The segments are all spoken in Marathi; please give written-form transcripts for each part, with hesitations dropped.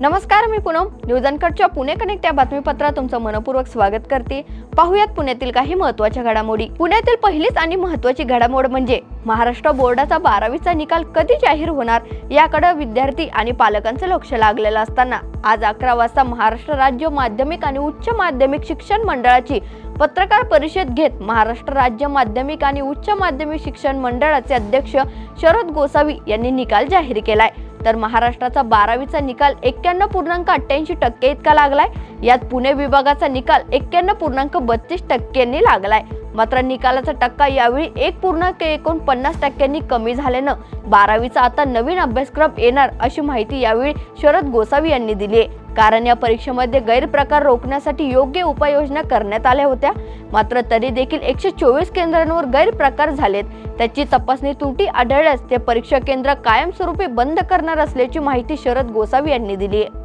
नमस्कार, मी पूनम न्यूज अनकटच्या पुणे कनेक्ट या बातमीपत्रात तुमचं मनपूर्वक स्वागत करते। पाहूयात पुण्यातील काही महत्त्वाच्या घडामोडी। पुण्यातील पहिलीच आणि महत्त्वाची घडामोड म्हणजे महाराष्ट्र बोर्डाचा 12वीचा निकाल कधी जाहीर होणार याकडे विद्यार्थी आणि पालकांचे लक्ष लागलेलं असताना आज 11 वाजता महाराष्ट्र राज्य माध्यमिक आणि उच्च माध्यमिक शिक्षण मंडळाची पत्रकार परिषद घेत महाराष्ट्र राज्य माध्यमिक आणि उच्च माध्यमिक शिक्षण मंडळाचे अध्यक्ष शरद गोसावी यांनी निकाल जाहीर केलाय। तर महाराष्ट्राचा 12वीचा निकाल 91.88% इतका लागलाय। यात पुणे विभागाचा निकाल 91.32% लागलाय। मात्र निकालाचा टक्का यावेळी 1.49% कमी झाल्यानं 12वीचा आता नवीन अभ्यासक्रम येणार अशी माहिती यावेळी शरद गोसावी यांनी दिली आहे। कारण या परीक्षेमध्ये गैरप्रकार रोखण्यासाठी योग्य उपाययोजना करण्यात आल्या होत्या, मात्र तरी देखील 124 केंद्रांवर गैरप्रकार झालेत। त्याची तपासणी त्रुटी आढळल्यास ते परीक्षा केंद्र कायमस्वरूपी बंद करणार असल्याची माहिती शरद गोसावी यांनी दिली आहे।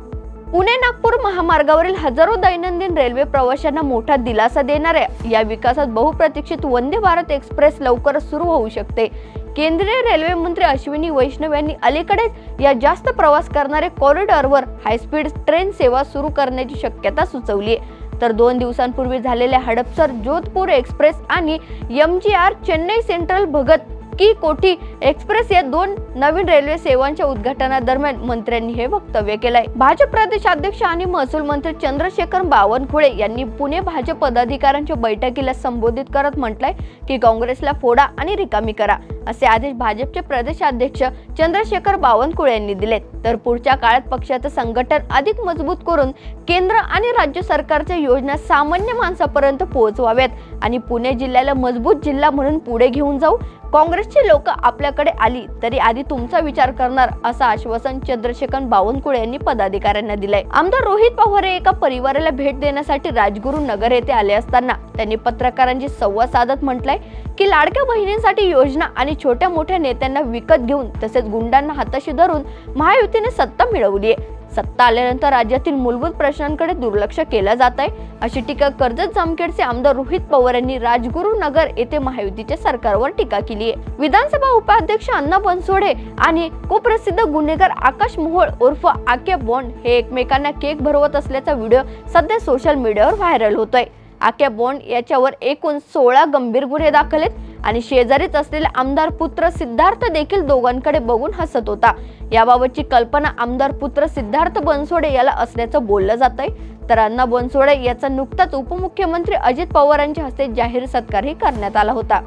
पुणे नागपूर महामार्गावरील हजारो दैनंदिन रेल्वे प्रवाशांना मोठा दिलासा देणाऱ्या या विकासात बहुप्रतीक्षित वंदे भारत एक्सप्रेस लवकरच सुरू होऊ शकते। केंद्रीय रेल्वे मंत्री अश्विनी वैष्णव यांनी अलीकडेच या जास्त प्रवास करणारे कॉरिडॉरवर हायस्पीड ट्रेन सेवा सुरू करण्याची शक्यता सुचवली आहे। तर 2 दिवसांपूर्वी झालेल्या हडपसर जोधपूर एक्सप्रेस आणि MGR चेन्नई सेंट्रल भगत की कोठी एक्सप्रेस या 2 नवीन रेल्वे सेवांच्या उद्घाटनादरम्यान मंत्र्यांनी हे वक्तव्य केलंय। भाजप प्रदेशाध्यक्ष आणि महसूल मंत्री चंद्रशेखर बावनकुळे यांनी पुणे भाजप पदाधिकाऱ्यांच्या बैठकीला संबोधित करत म्हटलंय की काँग्रेसला फोडा आणि रिकामी करा असे आदेश भाजपचे प्रदेशाध्यक्ष चंद्रशेखर बावनकुळे यांनी दिलेत। तर पुढच्या काळात पक्षाचं संघटन अधिक मजबूत करून केंद्र आणि राज्य सरकारच्या योजना सामान्य माणसापर्यंत पोहोचवाव्यात आणि पुणे जिल्ह्याला मजबूत जिल्हा म्हणून पुढे घेऊन जाऊ। काँग्रेसचे लोक आपल्याकडे आली तरी आधी तुमचा विचार करणार असं आश्वासन चंद्रशेखर बावनकुळे यांनी पदाधिकाऱ्यांना दिलंय। आमदार रोहित पवार एका परिवाराला भेट देण्यासाठी राजगुरू नगर येथे आले असताना त्यांनी पत्रकारांशी संवाद साधत म्हटलंय की लाडक्या बहिणींसाठी योजना आणि छोट्या मोठ्या नेत्यांना विकत घेऊन तसेच गुंडांना हाताशी धरून महायुतीने सत्ता मिळवली आहे। सत्ता आल्यानंतर राज्यातील मूलभूत प्रश्नांकडे दुर्लक्ष केलं जात आहे अशी टीका कर्जत जामखेडचे आमदार रोहित पवार यांनी राजगुरू नगर येथे महायुतीच्या सरकारवर टीका केली आहे। विधानसभा उपाध्यक्ष अण्णा बनसोडे आणि कुप्रसिद्ध गुन्हेगार आकाश मोहोळ उर्फ आके बॉन्ड हे एकमेकांना केक भरवत असल्याचा व्हिडिओ सध्या सोशल मीडियावर व्हायरल होतोय। आके बॉन्ड याच्यावर एकूण 16 गंभीर गुन्हे दाखल आहेत आणि शेजारीच असलेला आमदार पुत्र सिद्धार्थ देखील दोघांकडे बघून हसत होता। याबाबतची कल्पना आमदार पुत्र सिद्धार्थ बनसोडे याला असल्याचं बोललं जातंय। तर अण्णा बनसोडे याचा नुकताच उपमुख्यमंत्री अजित पवार यांच्या हस्ते जाहीर सत्कारही करण्यात आला होता।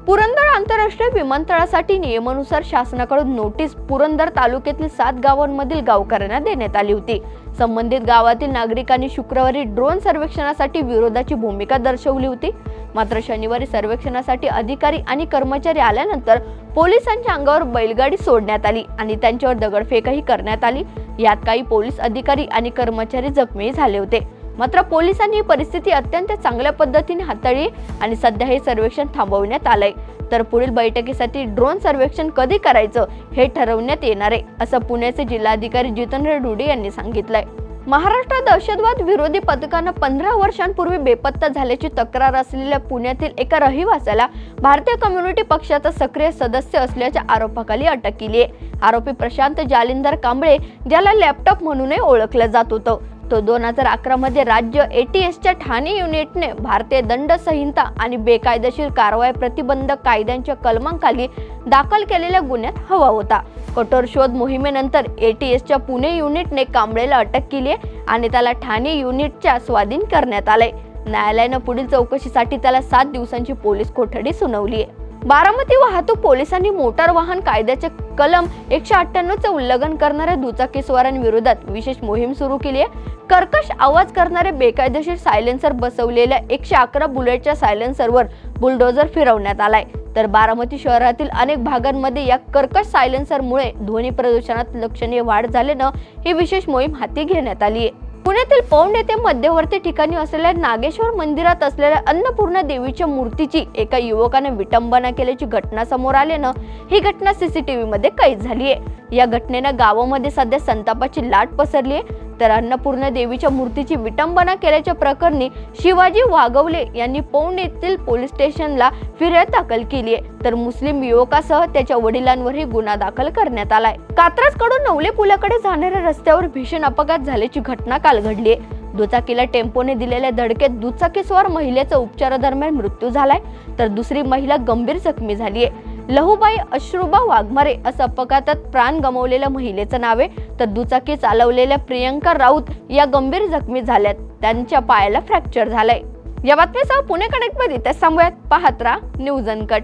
पुरंदर आंतरराष्ट्रीय विमानतळासाठी नियमानुसार शासनाकडून नोटीस पुरंदर तालुक्यातील 7 गावांमधील गावकऱ्यांना देण्यात आली होती। संबंधित गावातील नागरिकांनी शुक्रवारी ड्रोन सर्वेक्षणासाठी विरोधाची भूमिका दर्शवली होती, मात्र शनिवारी सर्वेक्षणासाठी अधिकारी आणि कर्मचारी आल्यानंतर पोलिसांच्या अंगावर बैलगाडी सोडण्यात आली आणि त्यांच्यावर दगडफेकही करण्यात आली। यात काही पोलीस अधिकारी आणि कर्मचारी जखमी झाले होते, मात्र पोलिसांनी ही परिस्थिती अत्यंत चांगल्या पद्धतीने हाताळली आणि सध्या हे सर्वेक्षण थांबवण्यात आलंय। तर पुढील बैठकीसाठी ड्रोन सर्वेक्षण कधी करायचं हे ठरवण्यात येणार आहे असं पुण्याचे जिल्हाधिकारी जितेंद्र डुडे यांनी सांगितलंय। महाराष्ट्र दहशतवाद विरोधी पथकानं 15 वर्षांपूर्वी बेपत्ता झाल्याची तक्रार असलेल्या पुण्यातील एका रहिवाशाला भारतीय कम्युनिटी पक्षाचा सक्रिय सदस्य असल्याच्या आरोपाखाली अटक केली आहे। आरोपी प्रशांत जालिंदर कांबळे, ज्याला लॅपटॉप म्हणूनही ओळखलं जात होतं, तो 2011 मध्ये राज्य ATSच्या ठाणे युनिटने भारतीय दंड संहिता आणि बेकायदेशीर कारवाई प्रतिबंधक कायद्यांच्या कलमांखाली दाखल केलेल्या गुन्ह्यात हवा होता। कठोर शोध मोहिमेनंतर ATSच्या पुणे युनिटने कांबळेला अटक केली आणि त्याला ठाणे युनिटच्या स्वाधीन करण्यात आलंय। न्यायालयानं पुढील चौकशीसाठी त्याला 7 दिवसांची पोलीस कोठडी सुनावली आहे। बारामती वाहतूक पोलिसांनी मोटार वाहन कायद्याचे कलम 198 चे उल्लंघन करणाऱ्या दुचाकीस्वारांविरोधात विशेष मोहीम सुरू केली आहे। कर्कश आवाज करणारे बेकायदेशीर सायलेन्सर बसवलेल्या 111 बुलेटच्या सायलेन्सरवर बुलडोजर फिरवण्यात आलाय। तर बारामती शहरातील अनेक भागांमध्ये या कर्कश सायलेन्सरमुळे ध्वनी प्रदूषणात लक्षणीय वाढ झाल्यानं ही विशेष मोहीम हाती घेण्यात आली आहे। पुण्यातील पौंड येथे मध्यवर्ती ठिकाणी असलेल्या नागेश्वर मंदिरात असलेल्या अन्नपूर्णा देवीच्या मूर्तीची एका युवकाने विटंबना केल्याची घटना समोर आल्यानं ही घटना CCTV मध्ये कैद झाली आहे। या घटनेनं गावामध्ये सध्या संतापाची लाट पसरली आहे। तर अन्नपूर्णा देवीच्या मूर्तीची विटंबना केल्याच्या प्रकरणी शिवाजी वाघवले यांनी पौंड येथील पोलीस स्टेशनला फिर्याद दाखल केली आहे, तर मुस्लिम युवकासह त्याच्या वडिलांवरही गुन्हा दाखल करण्यात आलाय. कात्रज कडून नवले पुलाकडे जाणाऱ्या रस्त्यावर भीषण अपघात झाल्याची घटना काल घडली आहे. दुचाकीला टेम्पोने दिलेल्या धडकेत दुचाकीस्वार महिलेचा उपचारादरम्यान मृत्यू झालाय, तर दुसरी महिला गंभीर जखमी झाली आहे. लहुबाई अश्रुबा वाघमारे असं अपघातात प्राण गमावलेल्या महिलेचं नाव आहे, तर दुचाकी चालवलेल्या प्रियंका राऊत या गंभीर जखमी झाल्यात. त्यांच्या पायाला फ्रॅक्चर झालाय. या बातमीसह पुणे कनेक्ट मध्ये त्या सांगूयात. पाहत राहा न्यूज अनकट.